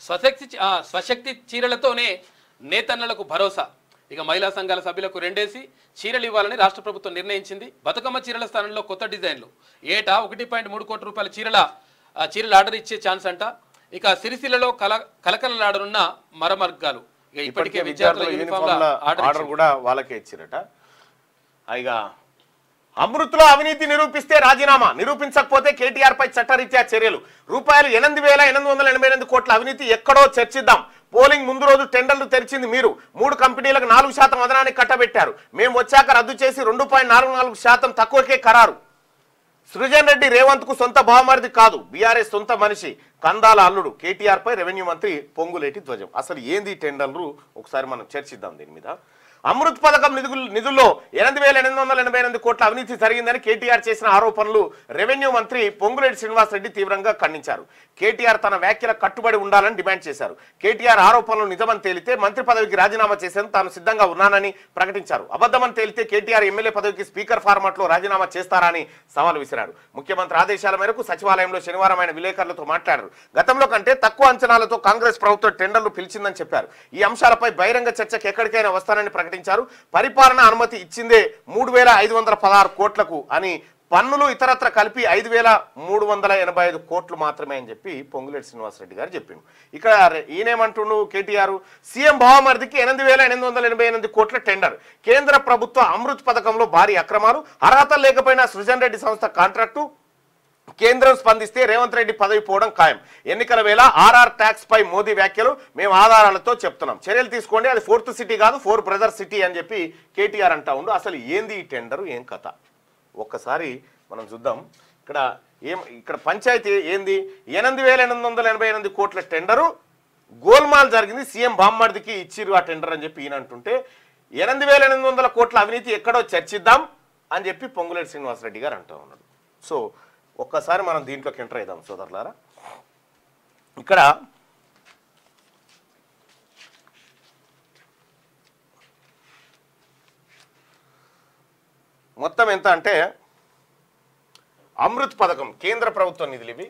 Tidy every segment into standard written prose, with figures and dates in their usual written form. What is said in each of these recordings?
స్వశక్తి చీరలతోనే నేతన్నలకు భరోసా. ఇక మహిళా సంఘాల సభ్యులకు 2 చీరలు ఇవ్వాలని రాష్ట్ర ప్రభుత్వం నిర్ణయించింది. బతుకమ్మ చీరల స్థానంలో కొత్త డిజైన్లు. ఏటా 1.3 కోట్ల రూపాయల చీరలు ఆర్డర్ ఇచ్చే ఛాన్స్ అంట. ఇక సిరిసిల్లలో కలకలలాడనున్న మరమర్గాలు. ఇక ఇప్పటికే విద్యార్థుల యూనిఫామ్ల ఆర్డర్ కూడా వాళ్ళకే ఇచ్చిరట. ఇక అమృత్లో అవినీతి నిరూపిస్తే రాజీనామా, నిరూపించకపోతే కేటీఆర్ పై చట్టరీత్యా చర్యలు. రూపాయలు 8,888 కోట్ల అవినీతి ఎక్కడో చర్చిద్దాం. పోలింగ్ ముందు రోజు టెండర్లు తెరిచింది మీరు. 3 కంపెనీలకు 4% అదనాన్ని కట్టబెట్టారు. మేము వచ్చాక రద్దు చేసి 2.44% తక్కువకే ఖరారు. సృజన్ రెడ్డి రేవంత్ కు సొంత బావమరిది కాదు, బీఆర్ఎస్ సొంత మనిషి, కందాల అల్లుడు. కేటీఆర్ పై రెవెన్యూ మంత్రి పొంగులేటి ధ్వజం. అసలు ఏంది టెండర్లు ఒకసారి మనం చర్చిద్దాం దీని మీద. అమృత్ పథకం నిధుల్లో 8,888 కోట్ల అవినీతి జరిగిందని కేటీఆర్ చేసిన ఆరోపణలు రెవెన్యూ మంత్రి పొంగులేటి శ్రీనివాసరెడ్డి తీవ్రంగా ఖండించారు. కేటీఆర్ తన వ్యాఖ్యలకు కట్టుబడి ఉండాలని డిమాండ్ చేశారు. కేటీఆర్ ఆరోపణలు నిజమని తేలితే మంత్రి పదవికి రాజీనామా చేసేందుకు తాను సిద్ధంగా ఉన్నానని ప్రకటించారు. అబద్ధమని తేలితే కేటీఆర్ ఎమ్మెల్యే పదవికి స్పీకర్ ఫార్మాట్ లో రాజీనామా చేస్తారా అని సవాల్ విసిరారు. ముఖ్యమంత్రి ఆదేశాల మేరకు సచివాలయంలో శనివారం ఆయన విలేకరులతో మాట్లాడారు. గతంలో కంటే తక్కువ అంచనాలతో కాంగ్రెస్ ప్రభుత్వం టెండర్లు పిలిచిందని చెప్పారు. ఈ అంశాలపై బహిరంగ చర్చకు ఎక్కడికైనా వస్తానని ప్రకటించారు. పరిపాలన అనుమతి ఇచ్చిందే 3,516 కోట్లకు అని, పన్నులు ఇతరత్ర కలిపి 5,385 కోట్లు మాత్రమే అని చెప్పి పొంగులేటి శ్రీనివాసరెడ్డి గారు చెప్పిండు. ఇక్కడ ఈయనేమంటుండు కేటీఆర్, సీఎం భావమరిదికి 8,888 కోట్ల టెండర్. కేంద్ర ప్రభుత్వ అమృత్ పథకంలో భారీ అక్రమాలు, అర్హత లేకపోయినా సృజన్ రెడ్డి సంస్థ కాంట్రాక్టు, కేంద్రం స్పందిస్తే రేవంత్ రెడ్డి పదవి పోవడం ఖాయం. ఎన్నికల వేళ ఆర్ఆర్ ట్యాక్స్ పై మోదీ వ్యాఖ్యలు మేము ఆధారాలతో చెప్తున్నాం, చర్యలు తీసుకోండి, అది 4th సిటీ కాదు 4 బ్రదర్స్ సిటీ అని చెప్పి కేటీఆర్ అంటా ఉండు. అసలు ఏంది ఈ టెండరు, ఏం కథ ఒక్కసారి మనం చూద్దాం. ఇక్కడ పంచాయతీ ఏంది, 8,888 కోట్ల టెండరు గోల్మాల్ జరిగింది, సీఎం బామ్మర్దికి ఇచ్చిరు ఆ టెండర్ అని చెప్పి ఈయన అంటుంటే 8,800 కోట్ల అవినీతి ఎక్కడో చర్చిద్దాం అని చెప్పి పొంగులేటి శ్రీనివాసరెడ్డి గారు అంటూ ఉన్నాడు. సో ఒక్కసారి మనం దీంట్లోకి ఎంటర్ అవుదాం సోదరులారా. ఇక్కడ మొత్తం ఎంత అంటే అమృత్ పథకం కేంద్ర ప్రభుత్వ నిధులు ఇవి.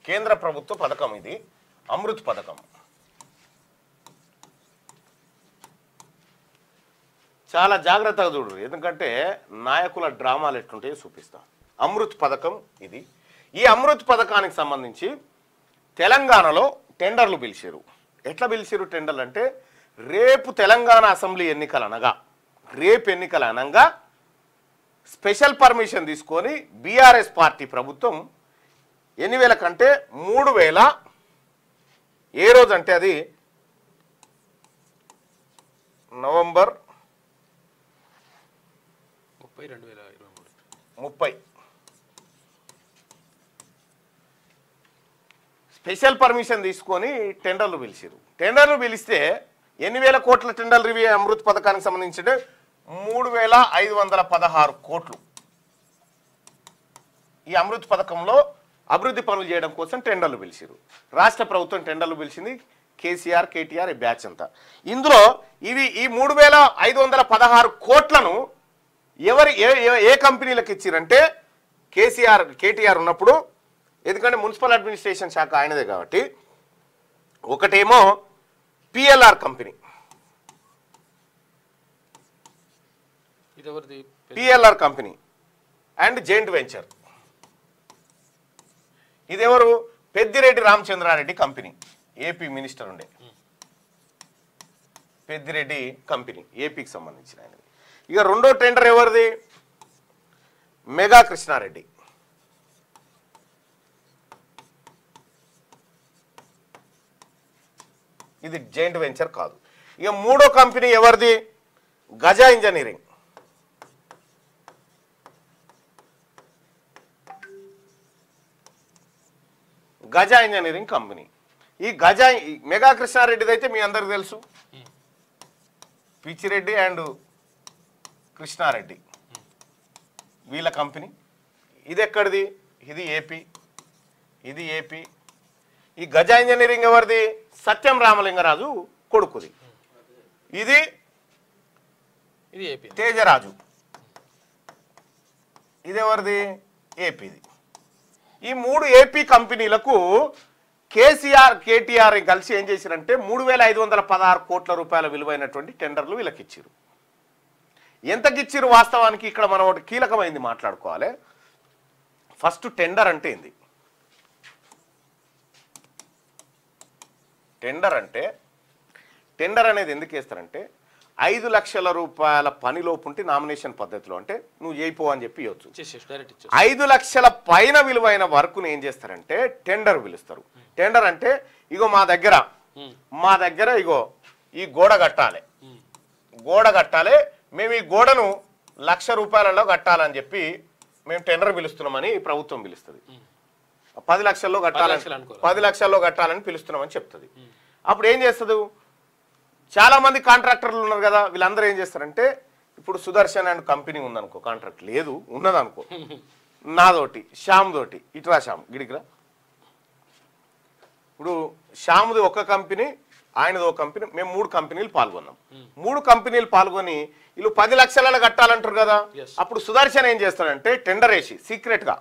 కేంద్ర ప్రభుత్వ పథకం ఇది అమృత్ పథకం. చాలా జాగ్రత్తగా చూడరు, ఎందుకంటే నాయకుల డ్రామాలు ఎట్లుంటాయో చూపిస్తాం. అమృత్ పథకం ఇది. ఈ అమృత్ పథకానికి సంబంధించి తెలంగాణలో టెండర్లు పిలిచారు. ఎట్లా పిలిచారు టెండర్లు అంటే, రేపు తెలంగాణ అసెంబ్లీ ఎన్నికలు అనగా స్పెషల్ పర్మిషన్ తీసుకొని బీఆర్ఎస్ పార్టీ ప్రభుత్వం ఎన్ని వేల కంటే 3,000, ఏ రోజు అంటే అది నవంబర్ 30 స్పెషల్ పర్మిషన్ తీసుకొని టెండర్లు పిలిచారు. టెండర్లు పిలిస్తే ఎన్ని వేల కోట్ల టెండర్లు ఇవి అమృత్ పథకానికి సంబంధించి 3,516 కోట్లు. ఈ అమృత్ పథకంలో అభివృద్ధి పనులు చేయడం కోసం టెండర్లు పిలిచారు. రాష్ట్ర ప్రభుత్వం టెండర్లు పిలిచింది, కేసీఆర్ కేటీఆర్ ఈ బ్యాచ్ అంతా. ఇందులో ఈ 3,516 కోట్లను ఏ కంపెనీలకు ఇచ్చిరంటే కేటీఆర్ ఉన్నప్పుడు, ఎందుకంటే మున్సిపల్ అడ్మినిస్ట్రేషన్ శాఖ ఆయనదే కాబట్టి, ఒకటేమో PLR company, PLR company and joint venture. ఇదెవరు, Peddireddy Ramachandra Reddy company, AP minister ఉండే పెద్దిరెడ్డి కంపెనీ, ఏపీకి సంబంధించిన ఆయన. ఇక రెండో టెండర్ ఎవరిది, మెగా కృష్ణారెడ్డి. ఇది జాయింట్ వెంచర్ కాదు. ఇక మూడో కంపెనీ ఎవరిది, Gaza engineering. Gaza engineering company. ఈ మెగా కృష్ణారెడ్డిది అయితే మీ అందరికి తెలుసు, పిచ్చిరెడ్డి అండ్ కృష్ణారెడ్డి వీళ్ళ కంపెనీ. ఇది ఎక్కడిది, ఇది ఏపీ. ఈ గజా ఇంజనీరింగ్ ఎవరిది, సత్యం రామలింగరాజు కొడుకుది. ఇది తేజరాజు. ఇదెవరిది? ఏపీది. ఈ 3 ఏపీ కంపెనీలకు కేసీఆర్ కేటీఆర్ కలిసి ఏం చేశారంటే 3,516 కోట్ల రూపాయల విలువైనటువంటి టెండర్లు వీళ్ళకి ఇచ్చారు. ఎంతకి ఇచ్చారు వాస్తవానికి? ఇక్కడ మనం ఒకటి కీలకమైంది మాట్లాడుకోవాలి. ఫస్ట్ టెండర్ అంటే ఏంది? టెండర్ అనేది ఎందుకు వేస్తారంటే 5 లక్షల రూపాయల పనిలోపు ఉంటే నామినేషన్ పద్ధతిలో అంటే నువ్వు చేయిపో అని చెప్పి ఇవ్వచ్చు. 5 లక్షల పైన విలువైన వర్క్ను ఏం చేస్తారంటే టెండర్ పిలుస్తారు. టెండర్ అంటే ఇగో మా దగ్గర ఇగో ఈ గోడ కట్టాలి, మేము ఈ గోడను 1,00,000 రూపాయలలో కట్టాలని చెప్పి మేము టెండర్ పిలుస్తున్నామని ప్రభుత్వం పిలుస్తుంది. 10 లక్షల్లో కట్టాలని 10 లక్షల్లో కట్టాలని పిలుస్తున్నామని చెప్తుంది. అప్పుడు ఏం చేస్తుంది? చాలా మంది కాంట్రాక్టర్లు ఉన్నారు కదా, వీళ్ళందరూ ఏం చేస్తారంటే ఇప్పుడు సుదర్శన్ అండ్ కంపెనీ ఉందనుకో, కాంట్రాక్ట్ లేదు ఉన్నదనుకో, నాదోటి శ్యామ్ తోటి ఇట్రా శ్యామ్ గిడికిరా, ఇప్పుడు శ్యామ్ది ఒక కంపెనీ ఆయనది ఒక కంపెనీ, మేము 3 కంపెనీలు పాల్గొన్నాం. 3 కంపెనీలు పాల్గొని వీళ్ళు 10 లక్షల కట్టాలంటారు కదా. అప్పుడు సుదర్శన్ ఏం చేస్తాడంటే టెండర్ వేసి సీక్రెట్ గా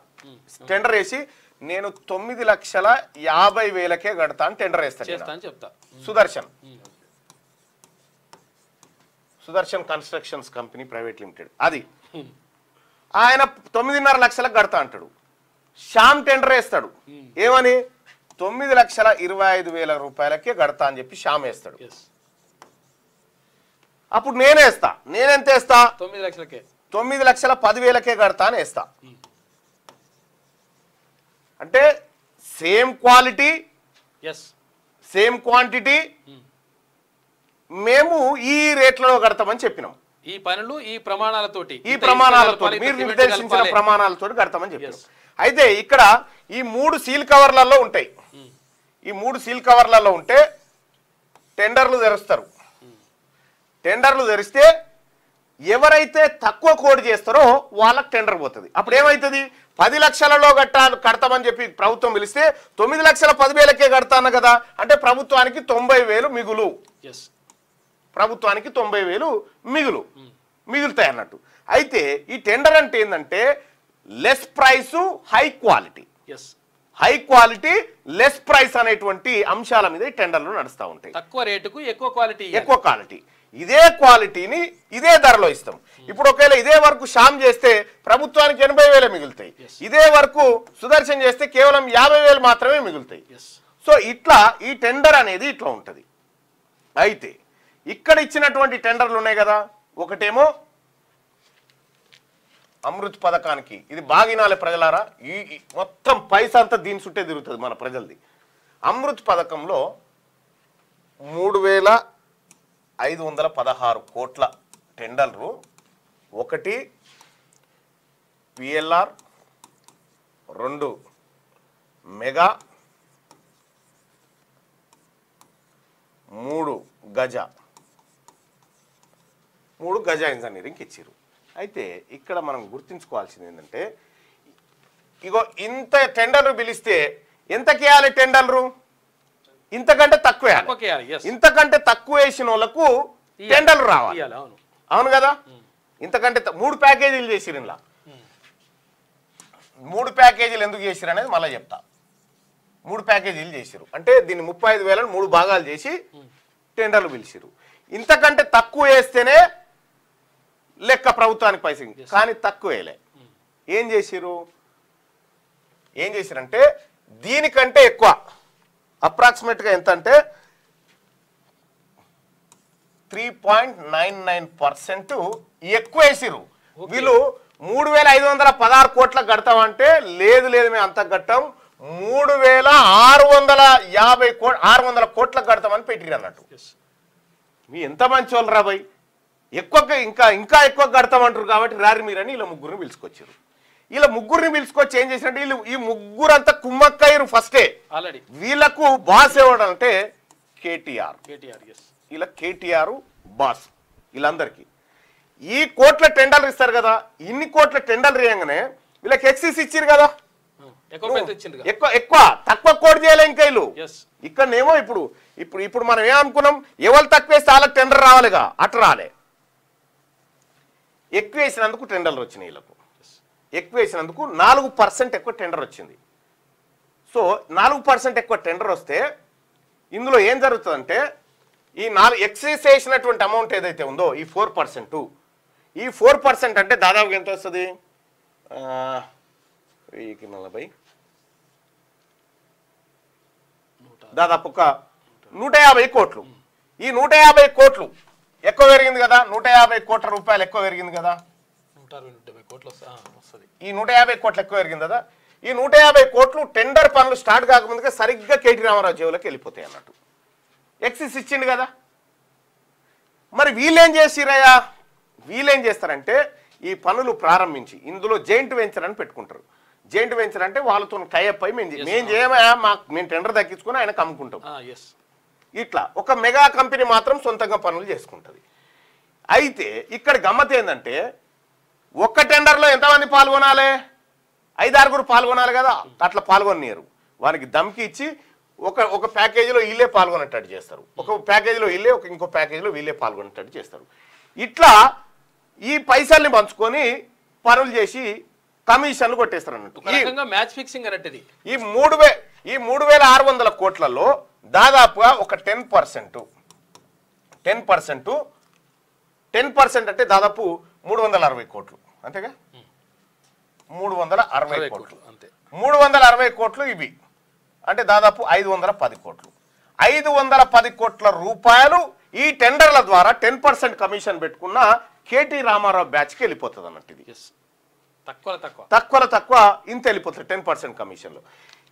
టెండర్ వేసి నేను 9,50,000కే కడతా అని టెండర్ వేస్తాను Sudarshan constructions company private limited, అది ఆయన 9.5 లక్షలకు కడతా అంటాడు. శ్యామ్ టెండర్ వేస్తాడు ఏమని 9,25,000 రూపాయలకే కడతా అని చెప్పి శ్యామ్ వేస్తాడు. అప్పుడు నేనెంత వేస్తా? 9,10,000కే కడతా అని వేస్తా. అంటే సేమ్ క్వాలిటీ సేమ్ క్వాంటిటీ మేము ఈ రేట్లలో కడతామని చెప్పినాం. ఈ పనులు ఈ ప్రమాణాలతోటి మీరు నిర్దేశించిన ప్రమాణాలతో కడతామని చెప్పినాం. అయితే ఇక్కడ ఈ 3 సీల్ కవర్లలో ఉంటాయి. ఈ 3 సీల్ కవర్లలో ఉంటే టెండర్లు తెరుస్తారు. టెండర్లు తెరిస్తే ఎవరైతే తక్కువ కోడ్ చేస్తారో వాళ్ళకి టెండర్ పోతుంది. అప్పుడు ఏమవుతుంది? 10 లక్షలలో కడతామని చెప్పి ప్రభుత్వం పిలిస్తే 9,10,000కే కడతాను కదా అంటే ప్రభుత్వానికి 90,000 మిగులు. ప్రభుత్వానికి 90,000 మిగులుతాయి అన్నట్టు. అయితే ఈ టెండర్ అంటే ఏంటంటే less price high quality less price అనేటువంటి అంశాల మీద ఈ టెండర్లు నడుస్తూ ఉంటాయి. తక్కువ రేటుకు ఎక్కువ క్వాలిటీ ఇదే క్వాలిటీని ఇదే ధరలో ఇస్తాం. ఇప్పుడు ఒకవేళ ఇదే వరకు శ్యామ్ చేస్తే ప్రభుత్వానికి 80,000 మిగులుతాయి, ఇదే వరకు సుదర్శన్ చేస్తే కేవలం 50,000 మాత్రమే మిగులుతాయి. సో ఇట్లా ఈ టెండర్ అనేది ఇట్లా ఉంటుంది. అయితే ఇక్కడ ఇచ్చినటువంటి టెండర్లు ఉన్నాయి కదా, ఒకటేమో అమృత్ పథకానికి, ఇది బాగినాలే ప్రజలారా, ఈ మొత్తం పైసా అంతా దీని చుట్టే తిరుగుతుంది మన ప్రజలది. అమృత్ పథకంలో 3,516 కోట్ల టెండర్లు, ఒకటి పిఎల్ఆర్, 2 మెగా, 3 గజ ఇంజనీరింగ్ ఇచ్చారు. అయితే ఇక్కడ మనం గుర్తుంచుకోవాల్సింది ఏంటంటే ఇగో ఇంత టెండర్లు పిలిస్తే ఎంతకి వేయాలి టెండర్లు? ఇంతకంటే తక్కువ వేయాలి. ఇంతకంటే తక్కువ వేసిన వాళ్ళకు టెండర్లు రావాలి. అవును కదా? ఇంతకంటే 3 ప్యాకేజీలు చేసిరు. ఇలా 3 ప్యాకేజీలు ఎందుకు చేసిరు అనేది మళ్ళీ చెప్తా. 3 ప్యాకేజీలు చేసిరు అంటే దీన్ని 35,000 3 భాగాలు చేసి టెండర్లు పిలిచిరు. ఇంతకంటే తక్కువ వేస్తేనే లెక్క ప్రభుత్వానికి పైసలు, కానీ తక్కువ వేయలే. ఏం చేసిరంటే దీనికంటే ఎక్కువ అప్రాక్సిమేట్గా ఎంత అంటే 3.99% ఎక్కువ వేసిరు. వీళ్ళు 3,516 కోట్లకు కడతామంటే లేదు మేము అంత కట్టాం, 3,650 కోట్లకు కడతామని పెట్టిరు అన్నట్టు. మీ ఎంత మంచి వాళ్ళు రాబాయ్, ఎక్కువగా ఇంకా ఎక్కువ కడతామంటారు కాబట్టి రారి మీరని ఇలా 3 పిలుచుకొచ్చారు. ఇలా 3 పిలుచుకొచ్చి ఏం చేసినట్టు వీళ్ళు ఈ 3 అంతా కుమ్మక్కయ్యారు ఫస్టే. వీళ్ళకు బాస్ ఎవడంటే కేటీఆర్. ఇలా కేటీఆర్ బాస్ వీళ్ళందరికీ. ఈ కోట్ల టెండర్లు ఇస్తారు కదా, ఇన్ని కోట్ల టెండర్లు వేయగానే వీళ్ళకి ఎక్సెస్ ఇచ్చారు కదా, ఎక్కువ తక్కువ కోట్ చేయలే ఇంకా వీళ్ళు. ఇక్కడనేమో ఇప్పుడు మనం ఏమనుకున్నాం, ఎవరు తక్కువ వేస్తే వాళ్ళకి టెండర్ రావాలిగా, అటు రాలే. ఎక్కువ వేసినందుకు టెండర్లు వచ్చినాయి వీళ్ళకు. ఎక్కువ వేసినందుకు 4% ఎక్కువ టెండర్ వచ్చింది. సో 4% ఎక్కువ టెండర్ వస్తే ఇందులో ఏం జరుగుతుందంటే ఈ ఎక్సైజ్ చేసినటువంటి అమౌంట్ ఏదైతే ఉందో ఈ 4%, ఈ 4% అంటే దాదాపుగా ఎంత వస్తుంది? 1040, దాదాపు ఒక 150 కోట్లు. ఈ 150 కోట్లు ఎక్కువ పెరిగింది కదా, 150 కోట్ల రూపాయలు ఎక్కువ పెరిగింది కదా, 170 కోట్లు వస్తుంది. ఈ 150 కోట్లు ఎక్కువ పెరిగింది కదా. ఈ 150 కోట్లు టెండర్ పనులు స్టార్ట్ కాకముందుగా సరిగ్గా కేటీ రామారావు జేబులోకి వెళ్ళిపోతాయి అన్నట్టు. ఎక్సిస్ ఇచ్చిండు కదా. మరి వీళ్ళేం చేసిరయ్యా, వీళ్ళేం చేస్తారంటే ఈ పనులు ప్రారంభించి ఇందులో జాయింట్ వెంచర్ అని పెట్టుకుంటారు. జాయింట్ వెంచర్ అంటే వాళ్ళతో టైఅప్ అయి మేము చేయమా, మేము టెండర్ దక్కించుకొని ఆయనకు అమ్ముకుంటాం. ఇట్లా ఒక మెగా కంపెనీ మాత్రం సొంతంగా పనులు చేసుకుంటుంది. అయితే ఇక్కడ గమ్మత్ ఏంటంటే ఒక్క టెండర్లో ఎంతమంది పాల్గొనాలి? 5-6 పాల్గొనాలి కదా. అట్లా పాల్గొనియరు. వారికి దమ్కి ఇచ్చి ఒక ప్యాకేజీలో వీళ్ళే పాల్గొనేటట్టు చేస్తారు, ఒక ప్యాకేజీలో వీళ్ళే, ఇంకో ప్యాకేజీలో వీళ్ళే పాల్గొనేటట్టు చేస్తారు. ఇట్లా ఈ పైసల్ని పంచుకొని పనులు చేసి కమిషన్లు కొట్టేస్తారు అన్నట్టు. మ్యాచ్ ఫిక్సింగ్ అన్నట్టు. ఈ 3,600 కోట్లలో దాదాపుగా ఒక 10% అంటే దాదాపు 360 కోట్లు. అంతేగా, 360 కోట్లు. 360 కోట్లు ఇవి అంటే దాదాపు 510 కోట్లు. 510 కోట్ల రూపాయలు ఈ టెండర్ల ద్వారా 10% కమిషన్ పెట్టుకున్న కేటీ రామారావు బ్యాచ్కి వెళ్ళిపోతుంది అన్నట్టు. ఇది తక్కువ ఇంత వెళ్ళిపోతుంది 10% కమిషన్లో.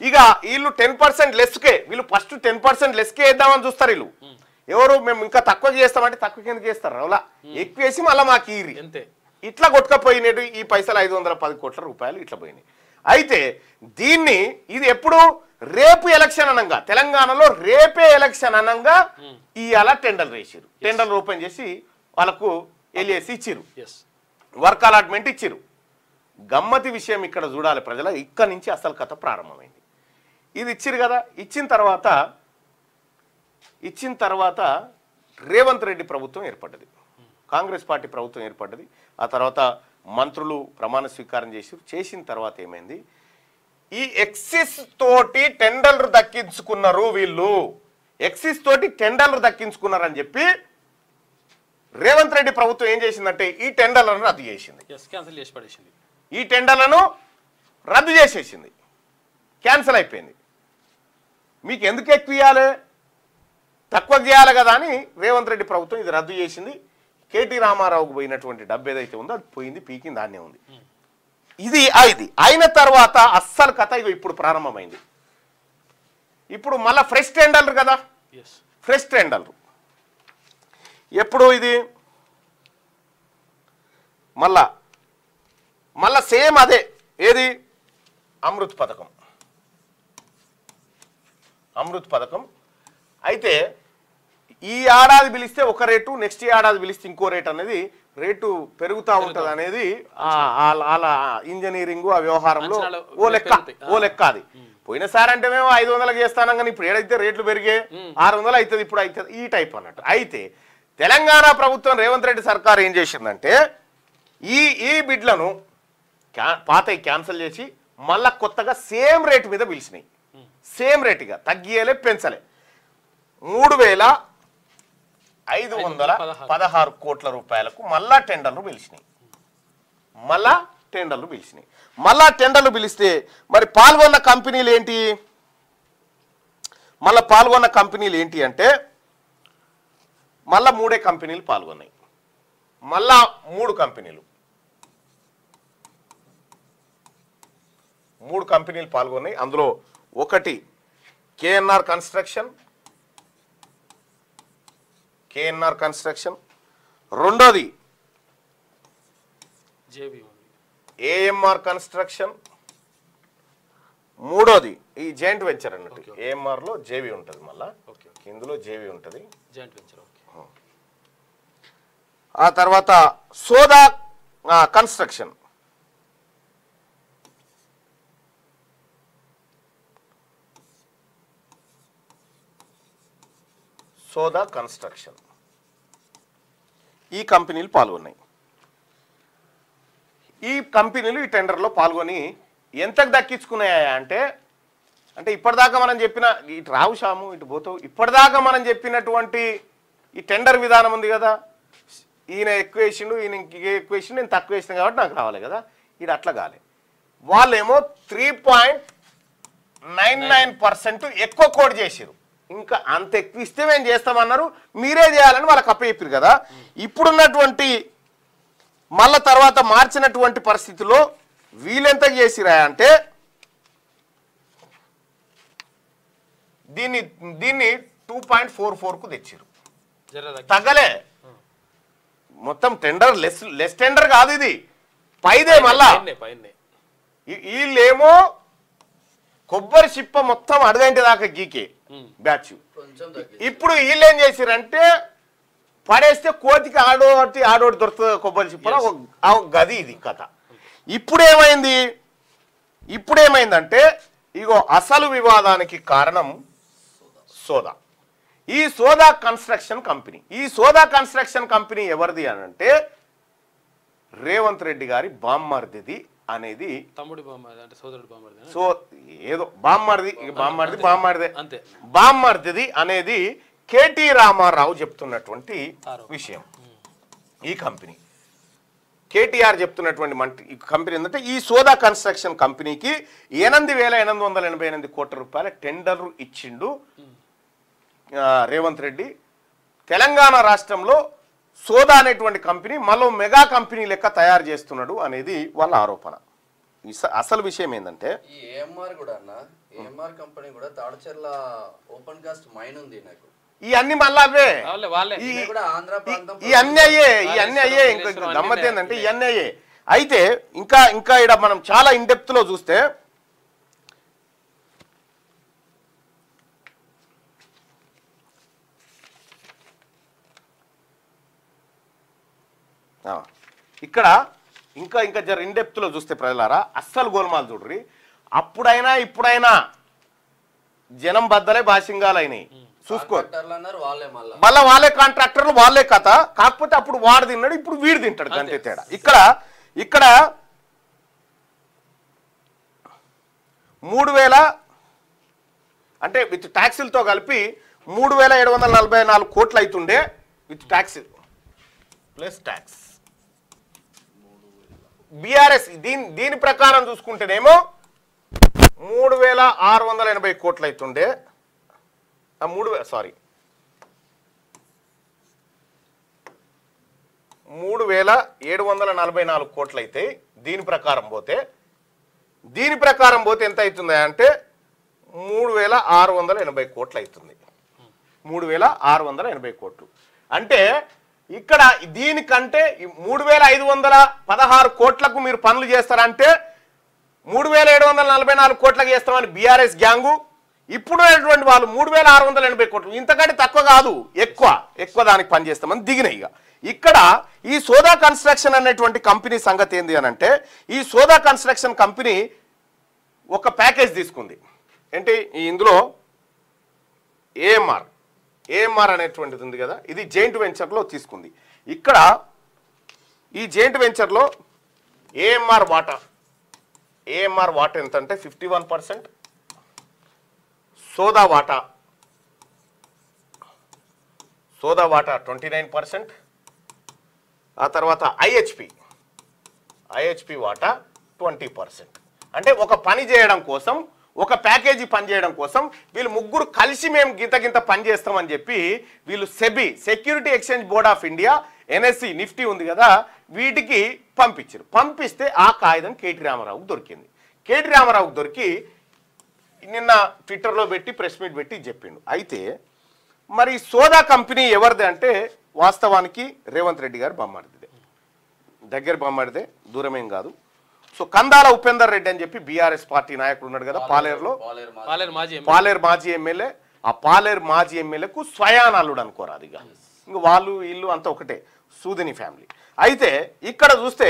ఇక వీళ్ళు 10% లెస్కే, వీళ్ళు ఫస్ట్ 10% లెస్కే వేద్దామని చూస్తారు వీళ్ళు. ఎవరు మేము ఇంకా తక్కువ చేస్తామంటే తక్కువ కిందకి వేస్తారు, అలా ఎక్కువ వేసి మళ్ళీ మాకు ఈరి ఇట్లా కొట్టుకపోయినట్టు ఈ పైసలు 510 కోట్ల రూపాయలు ఇట్లా పోయినాయి. అయితే దీన్ని ఇది ఎప్పుడు రేపు ఎలక్షన్ అనంగా, తెలంగాణలో రేపే ఎలక్షన్ అనంగా ఇవాళ టెండర్లు వేసారు. టెండర్లు ఓపెన్ చేసి వాళ్ళకు ఎల్ఏసి ఇచ్చిరు, వర్క్ అలాట్మెంట్ ఇచ్చిరు. గమ్మతి విషయం ఇక్కడ చూడాలి ప్రజల, ఇక్కడ నుంచి అసలు కథ ప్రారంభమైంది. ఇది ఇచ్చిరు కదా. ఇచ్చిన తర్వాత రేవంత్ రెడ్డి ప్రభుత్వం ఏర్పడ్డది, కాంగ్రెస్ పార్టీ ప్రభుత్వం ఏర్పడ్డది. ఆ తర్వాత మంత్రులు ప్రమాణ స్వీకారం చేసిన తర్వాత ఏమైంది, ఈ ఎక్సిస్ తోటి టెండర్లు దక్కించుకున్నారు వీళ్ళు, ఎక్సిస్ తోటి టెండర్లు దక్కించుకున్నారని చెప్పి రేవంత్ రెడ్డి ప్రభుత్వం ఏం చేసిందంటే ఈ టెండర్లను రద్దు చేసింది. ఈ టెండర్లను రద్దు చేసేసింది, క్యాన్సిల్ అయిపోయింది. మీకు ఎందుకు ఎక్కువ ఇవ్వాలి, తక్కువ చేయాలి కదా అని రేవంత్ రెడ్డి ప్రభుత్వం ఇది రద్దు చేసింది. కేటీ రామారావుకు పోయినటువంటి డబ్బు ఏదైతే ఉందో అది పోయింది, పీకింది, దాన్నే ఉంది. ఇది అయిన తర్వాత అస్సలు కథ ఇగో ఇప్పుడు ప్రారంభమైంది. ఇప్పుడు మళ్ళీ ఫ్రెష్ టెండర్లు కదా, ఫ్రెష్ టెండర్లు ఎప్పుడు ఇది మళ్ళా సేమ్ అదే ఏది అమృత్ పథకం. అయితే ఈ ఏడాది పిలిస్తే ఒక రేటు, నెక్స్ట్ ఏడాది పిలిస్తే ఇంకో రేటు అనేది రేటు పెరుగుతూ ఉంటుంది అనేది వాళ్ళ ఇంజనీరింగ్ ఆ వ్యవహారంలో ఓ లెక్క అది. పోయినసారి అంటే మేము 500 చేస్తానం కానీ ఇప్పుడు ఏదైతే రేట్లు పెరిగే 600 అవుతుంది, ఇప్పుడు అవుతుంది, ఈ టైప్ అన్నట్టు. అయితే తెలంగాణ ప్రభుత్వం రేవంత్ రెడ్డి సర్కార్ ఏం చేసిందంటే ఈ బిడ్లను పాతవి క్యాన్సిల్ చేసి మళ్ళా కొత్తగా సేమ్ రేటు మీద పిలిచినాయి. సేమ్ రేటుగా తగ్గియలే, పెంచలే. 3,516 కోట్ల రూపాయలకు మళ్ళా టెండర్లు పిలిచినాయి. మళ్ళా టెండర్లు పిలిస్తే మరి పాల్గొన్న కంపెనీలు ఏంటి అంటే మళ్ళా 3 కంపెనీలు పాల్గొన్నాయి. మళ్ళా 3 కంపెనీలు పాల్గొన్నాయి. అందులో ఒకటి కేఎన్ఆర్ కన్స్ట్రక్షన్, రెండోది ఏఎంఆర్ కన్స్ట్రక్షన్, మూడోది ఈ జాయింట్ వెంచర్ అన్నట్టు. ఏఎంఆర్ లో జేవి ఉంటుంది, మళ్ళా ఇందులో జేవి ఉంటుంది జాయింట్ వెంచర్. ఆ తర్వాత సోదా కన్స్ట్రక్షన్, ఈ కంపెనీలు పాల్గొన్నాయి. ఈ కంపెనీలు ఈ టెండర్లో పాల్గొని ఎంతకు దక్కించుకున్నాయా అంటే ఇప్పటిదాకా మనం చెప్పిన ఇటు రావు షాము ఇటు పోతావు ఇప్పటిదాకా మనం చెప్పినటువంటి ఈ టెండర్ విధానం ఉంది కదా, ఈయన ఎక్కువ వేసిండు ఈయన ఎక్కువ వేసిండు నేను తక్కువ వేసిన కాబట్టి నాకు రావాలి కదా, ఇది అట్లా కాలే. వాళ్ళేమో 3.99% ఎక్కువ కోడ్ చేసారు. ఇంకా అంత ఎక్కువ ఇస్తే మేము చేస్తామన్నారు, మీరే చేయాలని వాళ్ళకి అప్పచెప్పారు కదా. ఇప్పుడున్నటువంటి మళ్ళా తర్వాత మార్చినటువంటి పరిస్థితిలో వీళ్ళెంత చేసిరా అంటే దీన్ని 2.44కు తెచ్చారు. తగ్గలే, మొత్తం టెండర్ లెస్ టెండర్ కాదు ఇది, పైదే. మళ్ళా వీళ్ళేమో కొబ్బరి చిప్ప మొత్తం అడగంటే దాకా గీకే బ్యాచ్. ఇప్పుడు వీళ్ళు ఏం చేసిరంటే పడేస్తే కోతికి ఆడోటి దొరుకుతుంది కొబ్బరి చిప్పలో గది. ఇది కథ. ఇప్పుడేమైందంటే ఇగో అసలు వివాదానికి కారణం సోదా. ఈ సోదా కన్స్ట్రక్షన్ కంపెనీ ఎవరిది అని అంటే రేవంత్ రెడ్డి గారి బామ్మర్దిది అనేది. తమ్ముడి బామ్మర్ది అంటే సోదరుడు బామ్మర్ది. సో ఏదో బామ్మర్దిది అనేది కేటీ రామారావు చెప్తున్నటువంటి విషయం. ఈ కంపెనీ కేటీఆర్ చెప్తున్నటువంటి ఈ కంపెనీ ఏంటంటే ఈ సోదా కన్స్ట్రక్షన్ కంపెనీకి 8,888 కోట్ల రూపాయల టెండర్ ఇచ్చిండు రేవంత్ రెడ్డి. తెలంగాణ రాష్ట్రంలో సోదా అనేటువంటి కంపెనీ మళ్ళీ మెగా కంపెనీ లెక్క తయారు చేస్తున్నాడు అనేది వాళ్ళ ఆరోపణ. అసలు విషయం ఏంటంటే ఈ ఏఎంఆర్ కూడా అన్న, ఏఎంఆర్ కంపెనీ కూడా తాడచెర్ల ఓపెన్ కాస్ట్ మైన్ ఉంది నాకు. ఇవన్నీ మళ్ళా అవే ఇవన్నీ అయ్యే ఇంకా గమ్మత్ ఏంటంటే ఇవన్నీ అయ్యే. అయితే ఇంకా ఇక్కడ మనం చాలా ఇన్డెప్త్ లో చూస్తే ఇక్కడ ఇంకా జర ఇన్డెప్త్ లో చూస్తే ప్రజలారా అస్సలు గోల్మాల్ చూడ్రి. అప్పుడైనా ఇప్పుడైనా జనం బద్దలే బాసింగాలు అయినాయి చూసుకోరు. మళ్ళీ వాళ్ళే కాంట్రాక్టర్లు వాళ్ళే కథ. కాకపోతే అప్పుడు వాడు తిన్నాడు, ఇప్పుడు వీడు తింటాడు, అంతే తేడా. ఇక్కడ 3,000 అంటే విత్ ట్యాక్సీలతో కలిపి 3,744 కోట్లు అవుతుండే with tax plus tax. BRS దీని ప్రకారం చూసుకుంటేనేమో 3,680 కోట్లు అవుతుండే. 3,744 కోట్లు అయితే దీని ప్రకారం పోతే ఎంత అవుతుంది అంటే 3,680 కోట్లు అవుతుంది. 3,680 కోట్లు అంటే ఇక్కడ దీనికంటే 3,516 కోట్లకు మీరు పనులు చేస్తారంటే 3,744 కోట్లకు చేస్తామని బీఆర్ఎస్ గ్యాంగు. ఇప్పుడు వాళ్ళు 3,680 కోట్లు, ఇంతకంటే తక్కువ కాదు, ఎక్కువ దానికి పనిచేస్తామని దిగినాయి. ఇక్కడ ఈ సోదా కన్స్ట్రక్షన్ అనేటువంటి కంపెనీ సంగతి ఏంది అని అంటే ఈ సోదా కన్స్ట్రక్షన్ కంపెనీ ఒక ప్యాకేజ్ తీసుకుంది. ఏంటి ఇందులో ఏఎంఆర్ అనేటువంటిది ఉంది కదా, ఇది జాయింట్ వెంచర్లో తీసుకుంది. ఇక్కడ ఈ జాయింట్ వెంచర్లో ఏఎంఆర్ వాటా ఎంత అంటే 51%, సోదా వాటా 29%, ఆ తర్వాత ఐహెచ్పి వాటా 20%. అంటే ఒక పని చేయడం కోసం, ఒక ప్యాకేజీ పని చేయడం కోసం వీళ్ళు ముగ్గురు కలిసి మేము గింత పని చేస్తామని చెప్పి వీళ్ళు SEBI security exchange board of India NSE Nifty ఉంది కదా వీటికి పంపించారు. పంపిస్తే ఆ కాగితం కేటీ రామారావుకు దొరికింది. కేటీ రామారావుకు దొరికి నిన్న ట్విట్టర్లో పెట్టి ప్రెస్ మీట్ పెట్టి చెప్పిండు. అయితే మరి సోదా కంపెనీ ఎవరిది అంటే వాస్తవానికి రేవంత్ రెడ్డి గారు బొమ్మాడిదే, దగ్గర బొమ్మాడిదే, దూరమేం కాదు. సో కందాల ఉపేందర్ రెడ్డి అని చెప్పి బీఆర్ఎస్ పార్టీ నాయకుడు ఉన్నాడు కదా పాలేరులో, పాలేరు మాజీ ఎమ్మెల్యే. ఆ పాలేరు మాజీ ఎమ్మెల్యేకు స్వయానాలుడు అనుకోరాదు, ఇక ఇంక వాళ్ళు వీళ్ళు అంతా ఒకటే, సూదిని ఫ్యామిలీ. అయితే ఇక్కడ చూస్తే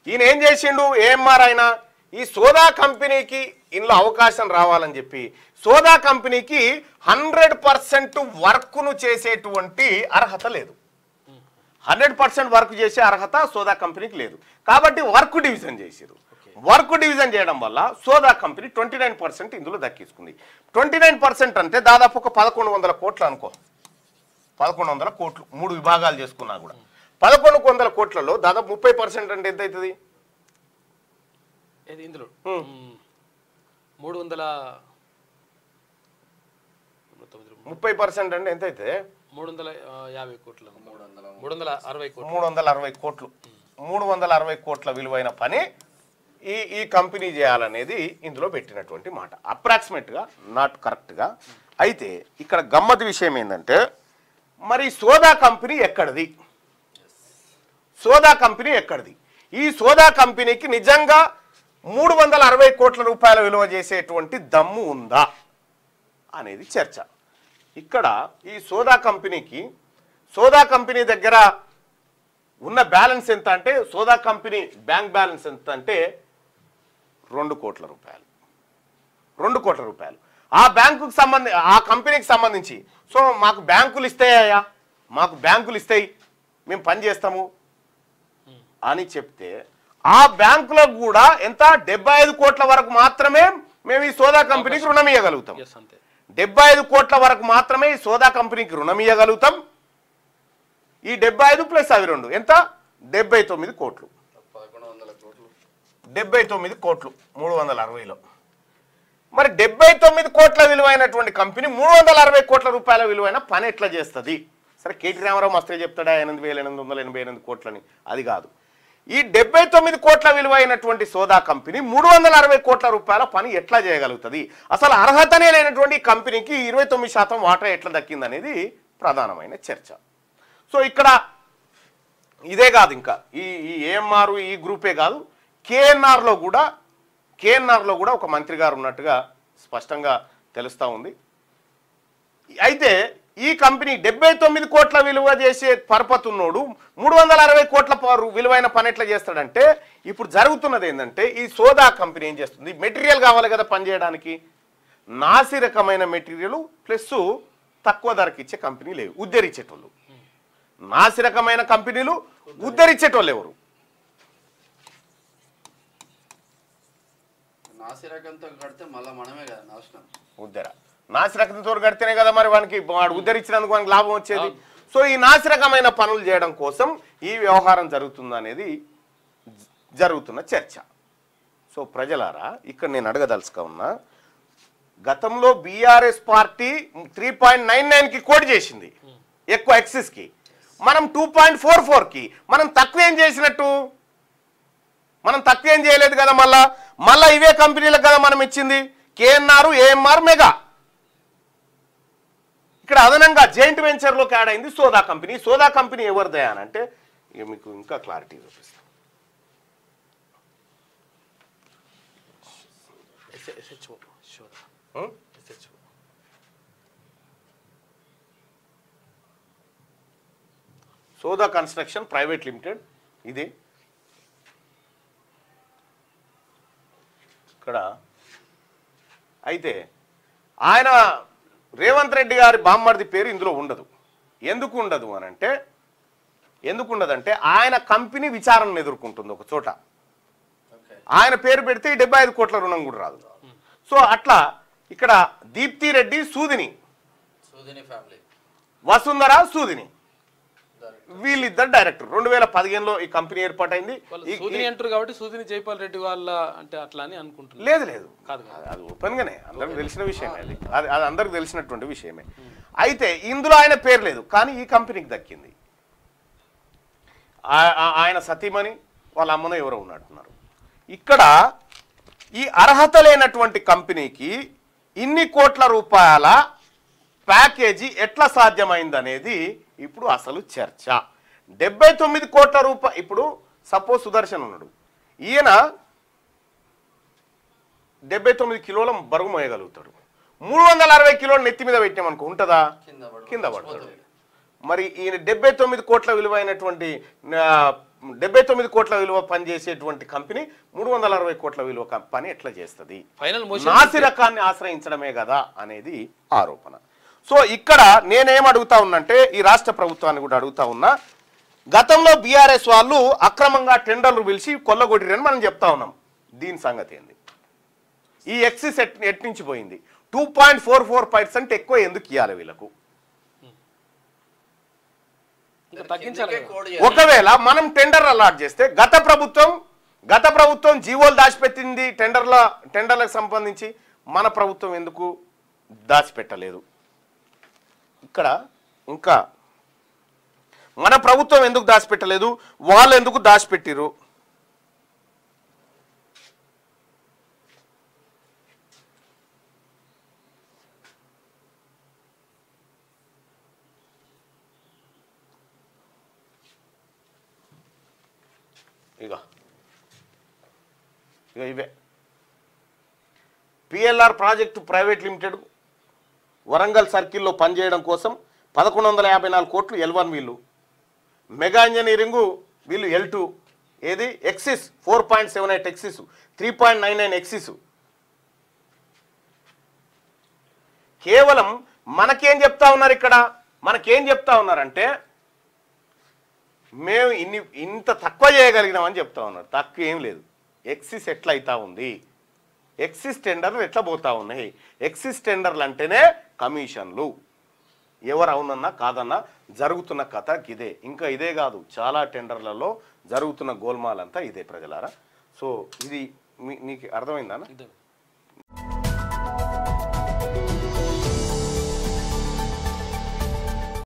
ఈయన ఏం చేసిండు, ఏఎంఆర్ అయినా ఈ సోదా కంపెనీకి ఇందులో అవకాశం రావాలని చెప్పి సోదా కంపెనీకి 100% వర్క్ను చేసేటువంటి అర్హత లేదు. 100% వర్క్ చేసే అర్హత సోదా కంపెనీకి లేదు. కాబట్టి వర్క్ డివిజన్ చేశారు. వర్క్ డివిజన్ చేయడం వల్ల సోదా కంపెనీ 29% ఇందులో దక్కించుకుంది. 29% అంటే దాదాపు ఒక 1100 కోట్లు అనుకో. 1100 కోట్లు 3 విభాగాలు చేసుకున్నా కూడా 1100 కోట్లలో దాదాపు 30% అంటే ఎంత అవుతుంది? ఇందులో 30% అంటే ఎంత అవుతుంది? 350 కోట్లు, 360 కోట్లు. 360 కోట్లు 360 కోట్ల విలువైన పని ఈ కంపెనీ చేయాలనేది ఇందులో పెట్టినటువంటి మాట. అప్రాక్సిమేట్గా, నాట్ కరెక్ట్గా. అయితే ఇక్కడ గమ్మత్ విషయం ఏంటంటే మరి సోదా కంపెనీ ఎక్కడిది? సోదా కంపెనీ ఎక్కడిది? ఈ సోదా కంపెనీకి నిజంగా 360 కోట్ల రూపాయల విలువ చేసేటువంటి దమ్ము ఉందా అనేది చర్చ. ఇక్కడ ఈ సోదా కంపెనీ దగ్గర ఉన్న బ్యాలెన్స్ ఎంత అంటే, సోదా కంపెనీ బ్యాంక్ బ్యాలెన్స్ ఎంత అంటే 2 కోట్ల రూపాయలు. 2 కోట్ల రూపాయలు. ఆ కంపెనీకి సంబంధించి సో మాకు బ్యాంకులు ఇస్తాయా, మాకు బ్యాంకులు ఇస్తాయి, మేము పని చేస్తాము అని చెప్తే ఆ బ్యాంకులకు కూడా ఎంత 75 కోట్ల వరకు మాత్రమే మేము ఈ సోదా కంపెనీకి రుణం ఇవ్వగలుగుతాం. 75 కోట్ల వరకు మాత్రమే ఈ సోదా కంపెనీకి రుణం ఇవ్వగలుగుతాం. ఈ 75 ప్లస్ అవి 2 ఎంత? 79 కోట్లు. 79 కోట్లు 360లో. మరి 79 కోట్ల విలువైనటువంటి కంపెనీ 360 కోట్ల రూపాయల విలువైన పని ఎట్లా చేస్తుంది? సరే, కేటీ రామారావు మస్తే చెప్తాడా 8,888 కోట్లని? అది కాదు. ఈ 79 కోట్ల విలువైనటువంటి సోదా కంపెనీ 360 కోట్ల రూపాయల పని ఎట్లా చేయగలుగుతుంది? అసలు అర్హతనే లేనటువంటి కంపెనీకి 29% వాటా ఎట్లా దక్కిందనేది ప్రధానమైన చర్చ. సో ఇక్కడ ఇదే కాదు, ఇంకా ఈ ఏఎంఆర్ ఈ గ్రూపే కాదు, కేఎన్ఆర్లో కూడా ఒక మంత్రి గారు ఉన్నట్టుగా స్పష్టంగా తెలుస్తూ ఉంది. అయితే ఈ కంపెనీ 79 కోట్ల విలువ చేసే పరపతి ఉన్నోడు 360 కోట్ల విలువైన పని ఎట్లా చేస్తాడంటే, ఇప్పుడు జరుగుతున్నది ఏంటంటే ఈ సోదా కంపెనీ ఏం చేస్తుంది? మెటీరియల్ కావాలి కదా పని చేయడానికి. నాసి రకమైన మెటీరియల్ ప్లస్ తక్కువ ధరకి ఇచ్చే కంపెనీ లేవు, ఉద్ధరించేటోళ్ళు. నాసి రకమైన కంపెనీలు, ఉద్ధరించేటోళ్ళు ఎవరు? నాసిరకంతో కడితే మళ్ళీ మనమే కదా నాశనం. నాసిరకంతో కడితేనే కదా మరి వాడు ఉద్ధరించినందుకు మనకి లాభం వచ్చేది. సో ఈ నాసిరకమైన పనులు చేయడం కోసం ఈ వ్యవహారం జరుగుతుందనేది జరుగుతున్న చర్చ. సో ప్రజలారా, ఇక్కడ నేను అడగదలుచుగా ఉన్నా, గతంలో బీఆర్ఎస్ పార్టీ 3.99కి కోట్ చేసింది ఎక్కువ ఎక్సెస్కి, మనం 2.44కి. మనం తక్కువ ఏం చేసినట్టు? మనం తక్కువ ఏం చేయలేదు కదా. మళ్ళా ఇవే కంపెనీలకు కదా మనం ఇచ్చింది, కేఎన్ఆర్, ఏఎంఆర్, మెగా. ఇక్కడ అదనంగా జాయింట్ వెంచర్లోకి యాడ్ అయింది సోదా కంపెనీ. సోదా కంపెనీ ఎవరిదే అని అంటే మీకు ఇంకా క్లారిటీ చూపిస్తాం. సోదా కన్స్ట్రక్షన్ ప్రైవేట్ లిమిటెడ్ ఇది. ఇక్కడ అయితే ఆయన రేవంత్ రెడ్డి గారి బామ్మర్ది పేరు ఇందులో ఉండదు. ఎందుకు ఉండదు అంటే ఆయన కంపెనీ విచారణను ఎదుర్కొంటుంది ఒక చోట. ఆయన పేరు పెడితే 75 కోట్ల రుణం కూడా రాదు. సో అట్లా ఇక్కడ దీప్తి రెడ్డి, సూదిని ఫ్యామిలీ, వసుంధర, సూదిని, వీళ్ళిద్దరు డైరెక్టర్. 2015లో ఈ కంపెనీ ఏర్పాటైంది. అంటారు కాబట్టి సూదిని జైపాల్ రెడ్డి వాళ్ళ అంటే అట్లా అని అనుకుంటున్నారు. లేదు, అది ఓపెన్ గానే అందరికి తెలిసిన విషయమే. అది అందరికి తెలిసినటువంటి విషయమే. అయితే ఇందులో ఆయన పేరు లేదు, కానీ ఈ కంపెనీకి దక్కింది. ఆయన సతీమణి, వాళ్ళ అమ్మను ఎవరో ఉన్నట్టున్నారు. ఇక్కడ ఈ అర్హత లేనటువంటి కంపెనీకి ఇన్ని కోట్ల రూపాయల ప్యాకేజీ ఎట్లా సాధ్యమైందనేది ఇప్పుడు అసలు చర్చ. 79 కోట్ల రూపాయలు. ఇప్పుడు సపోజ్ సుదర్శన్ ఉన్నాడు, ఈయన 79 కిలోల బరువు మోయగలుగుతాడు. 360 కిలోలు నెత్తి మీద పెట్టామనుకో ఉంటుందా? కింద పడతాడు. మరి ఈయన 79 కోట్ల విలువైనటువంటి 79 కోట్ల విలువ పనిచేసేటువంటి కంపెనీ 360 కోట్ల విలువ పని ఎట్లా చేస్తుంది? నాసి రకాన్ని ఆశ్రయించడమే కదా అనేది ఆరోపణ. సో ఇక్కడ నేనేం అడుగుతా ఉన్నంటే, ఈ రాష్ట్ర ప్రభుత్వాన్ని కూడా అడుగుతా ఉన్నా, గతంలో బీఆర్ఎస్ వాళ్ళు అక్రమంగా టెండర్లు పిలిచి కొల్లగొట్టిరని మనం చెప్తా ఉన్నాం. దీని సంగతి ఏంది? ఈ ఎక్సిస్ ఎట్నుంచి పోయింది? 2.44% ఎక్కువ ఎందుకు ఇవ్వాలి వీళ్ళకు? ఒకవేళ మనం టెండర్ అలాట్ చేస్తే గత ప్రభుత్వం జీవోలు దాచిపెట్టింది టెండర్లకు సంబంధించి, మన ప్రభుత్వం ఎందుకు దాచిపెట్టలేదు? ఇక్కడ ఇంకా మన ప్రభుత్వం ఎందుకు దాచిపెట్టలేదు, వాళ్ళు ఎందుకు దాచిపెట్టిరు? ఇక ఇవే PLR project private limited Warangal సర్కిల్లో పనిచేయడం కోసం 1154 కోట్లు L1 వీళ్ళు, మెగా ఇంజనీరింగు వీళ్ళు L2, ఏది ఎక్సిస్ 4.78 ఎక్సిస్, 3.99 ఎక్సిస్. కేవలం మనకేం చెప్తా ఉన్నారు ఇక్కడ? మనకేం చెప్తా ఉన్నారంటే మేము ఇంత తక్కువ చేయగలిగినామని చెప్తా ఉన్నారు. తక్కువ ఏం లేదు. ఎక్సిస్ ఎట్లా అవుతా ఉంది, ఎక్సిస్ టెండర్లు ఎట్లా పోతా ఉన్నాయి? ఎక్సిస్ టెండర్లు అంటేనే కమిషన్లు. ఎవరు అవునన్నా కాదన్నా జరుగుతున్న కథ ఇదే. ఇంకా ఇదే కాదు, చాలా టెండర్లలో జరుగుతున్న గోల్మాల్ అంతా ఇదే ప్రజలారా. సో ఇది నీకు అర్థమైందా?